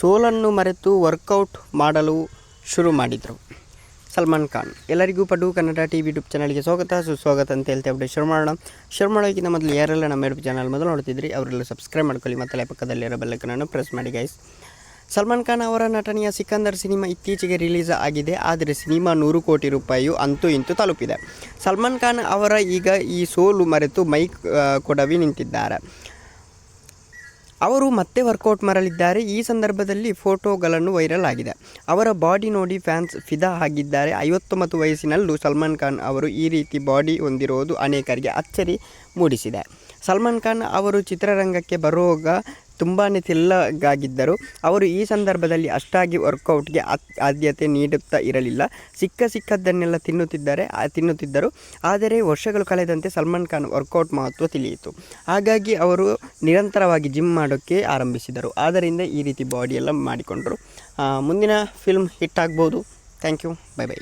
ಸೋಲನ್ನು ಮರೆತು ವರ್ಕೌಟ್ ಮಾಡಲು ಶುರು ಮಾಡಿದರು. ಸಲ್ಮಾನ್ ಖಾನ್. ಎಲ್ಲರಿಗೂ ಪಡು ಕನ್ನಡ TV ಯೂಟ್ಯೂಬ್ ಚಾನಲ್ಗೆ ಸುಸ್ವಾಗತ ಅಂತ ಹೇಳ್ತಾ ಶುರು ಮಾಡೋಕ್ಕಿಂತ ಮೊದಲು ಯಾರೆಲ್ಲ ನಮ್ಮ ಯೂಟ್ಯೂಬ್ ಚಾನಲ್ ಮೊದಲು ನೋಡ್ತಿದ್ರಿ ಅವರೆಲ್ಲ ಸಬ್ಸ್ಕ್ರೈಬ್ ಮಾಡ್ಕೊಳ್ಳಿ ಮತ್ತು ಪಕ್ಕದಲ್ಲಿರೋ ಬೆಲ್ಲೈಕನನ್ನು ಪ್ರೆಸ್ ಮಾಡಿ ಗೈಸ್. ಸಲ್ಮಾನ್ ಖಾನ್ ಅವರ ನಟನೆಯ ಸಿಕಂದರ್ ಸಿನಿಮಾ ಇತ್ತೀಚೆಗೆ ರಿಲೀಸ್ ಆಗಿದೆ. ಆದರೆ ಸಿನಿಮಾ 100 ಕೋಟಿ ರೂಪಾಯಿಯು ಅಂತೂ ಇಂತೂ ತಲುಪಿದೆ. ಸಲ್ಮಾನ್ ಖಾನ್ ಅವರ ಈಗ ಈ ಸೋಲು ಮರೆತು ಮೈಕ್ ಕೊಡವಿ ನಿಂತಿದ್ದಾರೆ. ಅವರು ಮತ್ತೆ ವರ್ಕೌಟ್ ಮಾಡಲಿದ್ದಾರೆ. ಈ ಸಂದರ್ಭದಲ್ಲಿ ಫೋಟೋಗಳನ್ನು ವೈರಲ್ ಆಗಿದೆ. ಅವರ ಬಾಡಿ ನೋಡಿ ಫ್ಯಾನ್ಸ್ ಫಿದಾ ಆಗಿದ್ದಾರೆ. 59 ವಯಸ್ಸಿನಲ್ಲೂ ಸಲ್ಮಾನ್ ಖಾನ್ ಅವರು ಈ ರೀತಿ ಬಾಡಿ ಹೊಂದಿರುವುದು ಅನೇಕರಿಗೆ ಅಚ್ಚರಿ ಮೂಡಿಸಿದೆ. ಸಲ್ಮಾನ್ ಖಾನ್ ಅವರು ಚಿತ್ರರಂಗಕ್ಕೆ ಬರುವಾಗ ತುಂಬಾ ತೆಳ್ಳಗಾಗಿದ್ದರು. ಅವರು ಈ ಸಂದರ್ಭದಲ್ಲಿ ಅಷ್ಟಾಗಿ ವರ್ಕೌಟ್ಗೆ ಆದ್ಯತೆ ನೀಡುತ್ತಾ ಇರಲಿಲ್ಲ. ಸಿಕ್ಕದ್ದನ್ನೆಲ್ಲ ತಿನ್ನುತ್ತಿದ್ದರು. ಆದರೆ ವರ್ಷಗಳು ಕಳೆದಂತೆ ಸಲ್ಮಾನ್ ಖಾನ್ ವರ್ಕೌಟ್ ಮಹತ್ವ ತಿಳಿಯಿತು. ಹಾಗಾಗಿ ಅವರು ನಿರಂತರವಾಗಿ ಜಿಮ್ ಮಾಡೋಕ್ಕೆ ಆರಂಭಿಸಿದರು. ಆದ್ದರಿಂದ ಈ ರೀತಿ ಬಾಡಿ ಎಲ್ಲ ಮಾಡಿಕೊಂಡರು. ಮುಂದಿನ ಫಿಲ್ಮ್ ಹಿಟ್ ಆಗ್ಬೋದು. Thank you. ಬೈ.